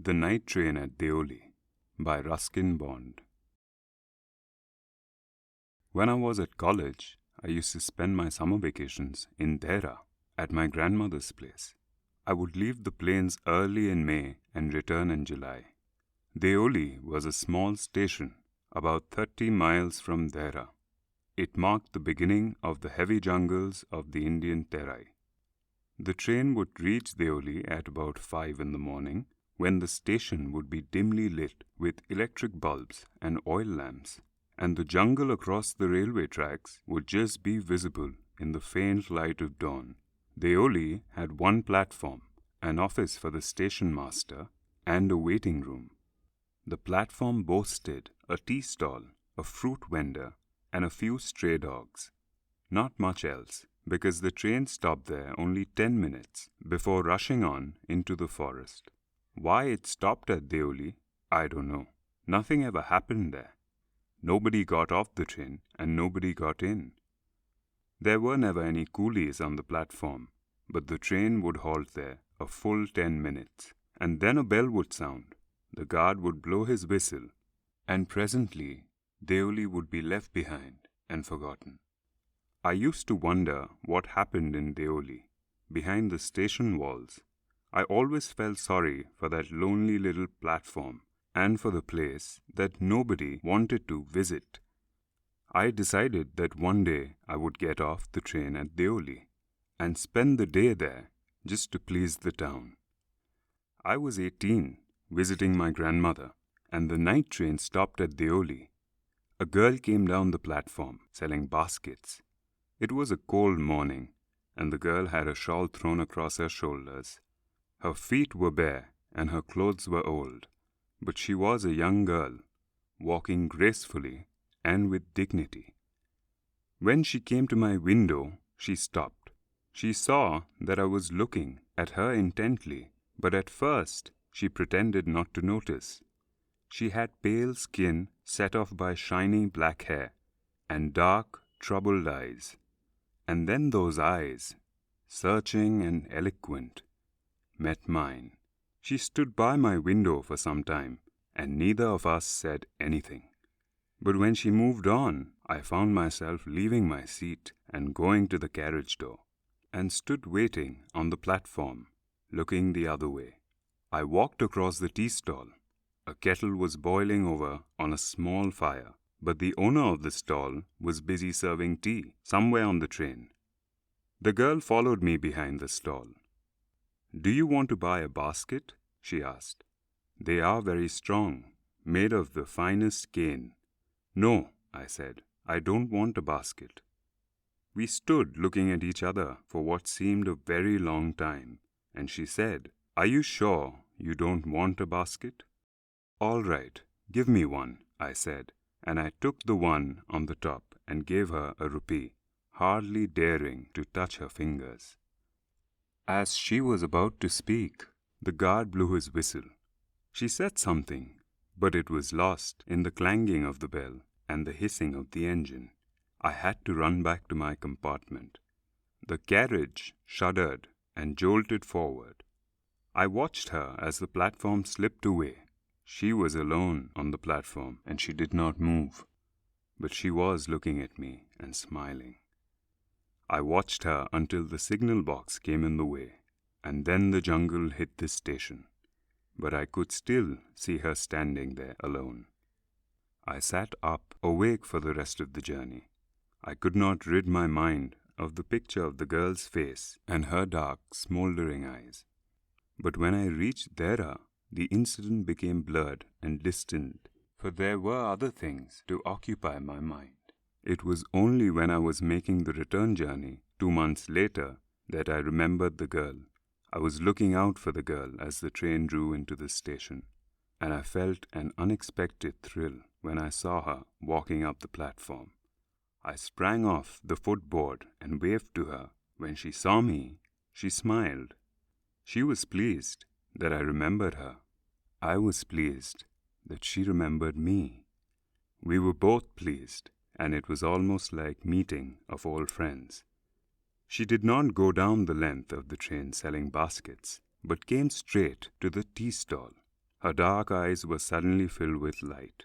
The Night Train at Deoli by Ruskin Bond. When I was at college, I used to spend my summer vacations in Dehra at my grandmother's place. I would leave the plains early in May and return in July. Deoli was a small station about 30 miles from Dehra. It marked the beginning of the heavy jungles of the Indian Terai. The train would reach Deoli at about 5 in the morning, when the station would be dimly lit with electric bulbs and oil lamps, and the jungle across the railway tracks would just be visible in the faint light of dawn. Deoli had one platform, an office for the station master, and a waiting room. The platform boasted a tea stall, a fruit vendor, and a few stray dogs. Not much else, because the train stopped there only 10 minutes before rushing on into the forest. Why it stopped at Deoli, I don't know. Nothing ever happened there. Nobody got off the train and nobody got in. There were never any coolies on the platform, but the train would halt there a full 10 minutes, and then a bell would sound. The guard would blow his whistle, and presently Deoli would be left behind and forgotten. I used to wonder what happened in Deoli, behind the station walls. I always felt sorry for that lonely little platform and for the place that nobody wanted to visit. I decided that one day I would get off the train at Deoli and spend the day there just to please the town. I was 18, visiting my grandmother, and the night train stopped at Deoli. A girl came down the platform selling baskets. It was a cold morning, and the girl had a shawl thrown across her shoulders. Her feet were bare and her clothes were old, but she was a young girl, walking gracefully and with dignity. When she came to my window, she stopped. She saw that I was looking at her intently, but at first she pretended not to notice. She had pale skin set off by shiny black hair and dark, troubled eyes. And then those eyes, searching and eloquent, met mine. She stood by my window for some time, and neither of us said anything. But when she moved on, I found myself leaving my seat and going to the carriage door, and stood waiting on the platform, looking the other way. I walked across the tea stall. A kettle was boiling over on a small fire, but the owner of the stall was busy serving tea somewhere on the train. The girl followed me behind the stall. "Do you want to buy a basket?" she asked. "They are very strong, made of the finest cane." "No," I said, "I don't want a basket." We stood looking at each other for what seemed a very long time, and she said, "Are you sure you don't want a basket?" "All right, give me one," I said, and I took the one on the top and gave her a rupee, hardly daring to touch her fingers. As she was about to speak, the guard blew his whistle. She said something, but it was lost in the clanging of the bell and the hissing of the engine. I had to run back to my compartment. The carriage shuddered and jolted forward. I watched her as the platform slipped away. She was alone on the platform and she did not move, but she was looking at me and smiling. I watched her until the signal box came in the way, and then the jungle hit the station, but I could still see her standing there alone. I sat up, awake for the rest of the journey. I could not rid my mind of the picture of the girl's face and her dark, smoldering eyes. But when I reached Dehra, the incident became blurred and distant, for there were other things to occupy my mind. It was only when I was making the return journey 2 months later that I remembered the girl. I was looking out for the girl as the train drew into the station, and I felt an unexpected thrill when I saw her walking up the platform. I sprang off the footboard and waved to her. When she saw me, she smiled. She was pleased that I remembered her. I was pleased that she remembered me. We were both pleased, and it was almost like meeting of old friends. She did not go down the length of the train selling baskets, but came straight to the tea stall. Her dark eyes were suddenly filled with light.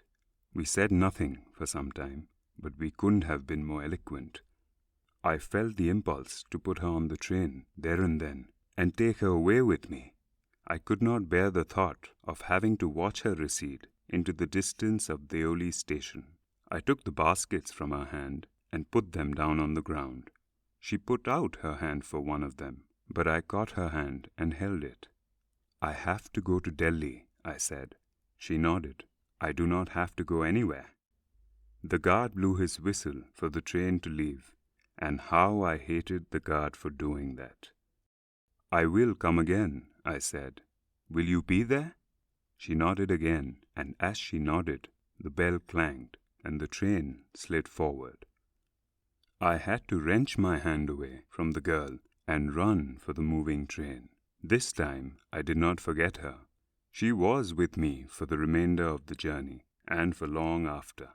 We said nothing for some time, but we couldn't have been more eloquent. I felt the impulse to put her on the train there and then and take her away with me. I could not bear the thought of having to watch her recede into the distance of Deoli station. I took the baskets from her hand and put them down on the ground. She put out her hand for one of them, but I caught her hand and held it. "I have to go to Delhi," I said. She nodded. "I do not have to go anywhere." The guard blew his whistle for the train to leave, and how I hated the guard for doing that. "I will come again," I said. "Will you be there?" She nodded again, and as she nodded, the bell clanged and the train slid forward. I had to wrench my hand away from the girl and run for the moving train. This time I did not forget her. She was with me for the remainder of the journey and for long after.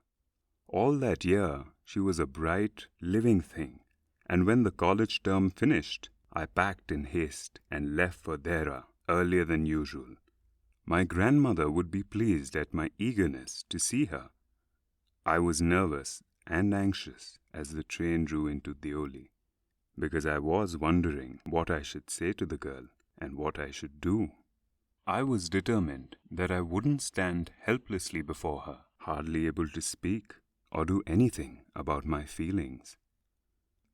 All that year she was a bright, living thing, and when the college term finished, I packed in haste and left for Dehra earlier than usual. My grandmother would be pleased at my eagerness to see her. I was nervous and anxious as the train drew into Deoli, because I was wondering what I should say to the girl and what I should do. I was determined that I wouldn't stand helplessly before her, hardly able to speak or do anything about my feelings.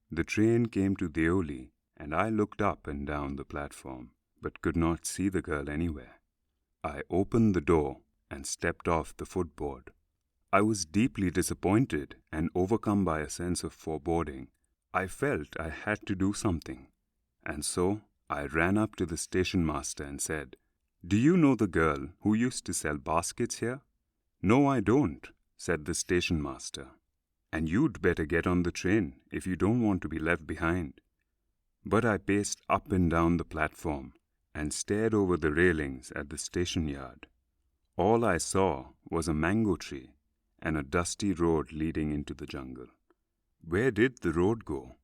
The train came to Deoli, and I looked up and down the platform, but could not see the girl anywhere. I opened the door and stepped off the footboard. I was deeply disappointed and overcome by a sense of foreboding. I felt I had to do something, and so I ran up to the station master and said, "Do you know the girl who used to sell baskets here?" "No, I don't," said the station master. "And you'd better get on the train if you don't want to be left behind." But I paced up and down the platform and stared over the railings at the station yard. All I saw was a mango tree and a dusty road leading into the jungle. Where did the road go?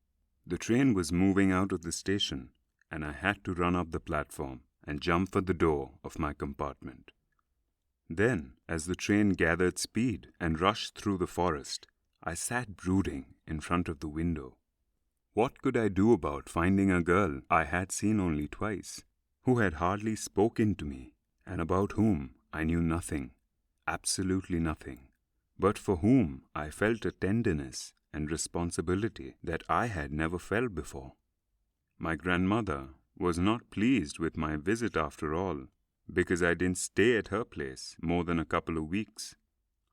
The train was moving out of the station, and I had to run up the platform and jump for the door of my compartment. Then, as the train gathered speed and rushed through the forest, I sat brooding in front of the window. What could I do about finding a girl I had seen only twice, who had hardly spoken to me, and about whom I knew nothing, absolutely nothing, but for whom I felt a tenderness and responsibility that I had never felt before? My grandmother was not pleased with my visit after all, because I didn't stay at her place more than a couple of weeks.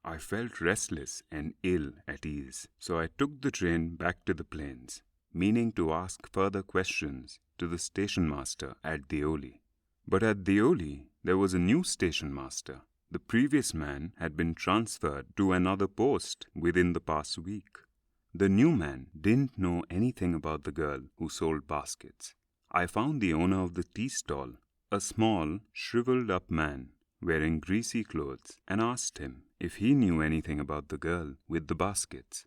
I felt restless and ill at ease, so I took the train back to the plains, meaning to ask further questions to the station master at Deoli. But at Deoli, there was a new station master. The previous man had been transferred to another post within the past week. The new man didn't know anything about the girl who sold baskets. I found the owner of the tea stall, a small, shriveled-up man wearing greasy clothes, and asked him if he knew anything about the girl with the baskets.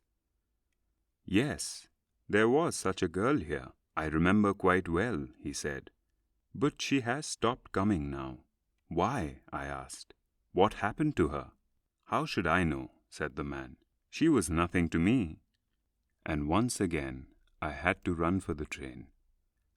"Yes, there was such a girl here, I remember quite well," he said. "But she has stopped coming now." "Why?" I asked. "What happened to her?" "How should I know?" said the man. "She was nothing to me." And once again, I had to run for the train.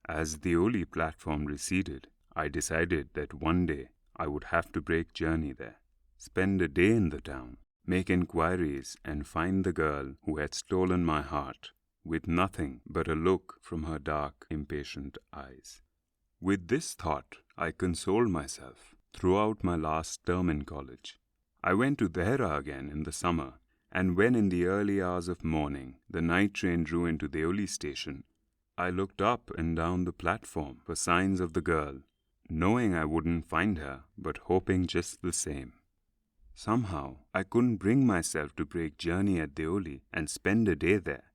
As the Deoli platform receded, I decided that one day I would have to break journey there, spend a day in the town, make inquiries, and find the girl who had stolen my heart, with nothing but a look from her dark, impatient eyes. With this thought, I consoled myself throughout my last term in college. I went to Dehra again in the summer, and when in the early hours of morning the night train drew into the Deoli station, I looked up and down the platform for signs of the girl, knowing I wouldn't find her, but hoping just the same. Somehow, I couldn't bring myself to break journey at Deoli and spend a day there.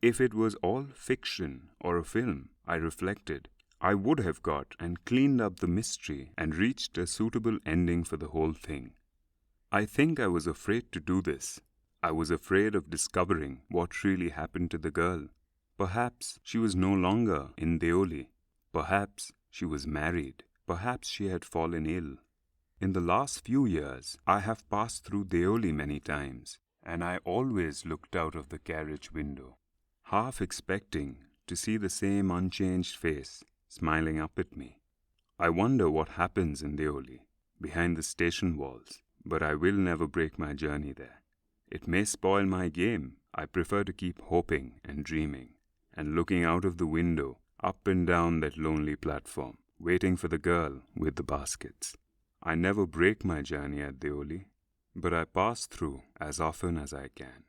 If it was all fiction or a film, I reflected, I would have got and cleaned up the mystery and reached a suitable ending for the whole thing. I think I was afraid to do this. I was afraid of discovering what really happened to the girl. Perhaps she was no longer in Deoli. Perhaps she was married. Perhaps she had fallen ill. In the last few years, I have passed through Deoli many times, and I always looked out of the carriage window, half expecting to see the same unchanged face smiling up at me. I wonder what happens in Deoli, behind the station walls, but I will never break my journey there. It may spoil my game. I prefer to keep hoping and dreaming, and looking out of the window, up and down that lonely platform, waiting for the girl with the baskets. I never break my journey at Deoli, but I pass through as often as I can.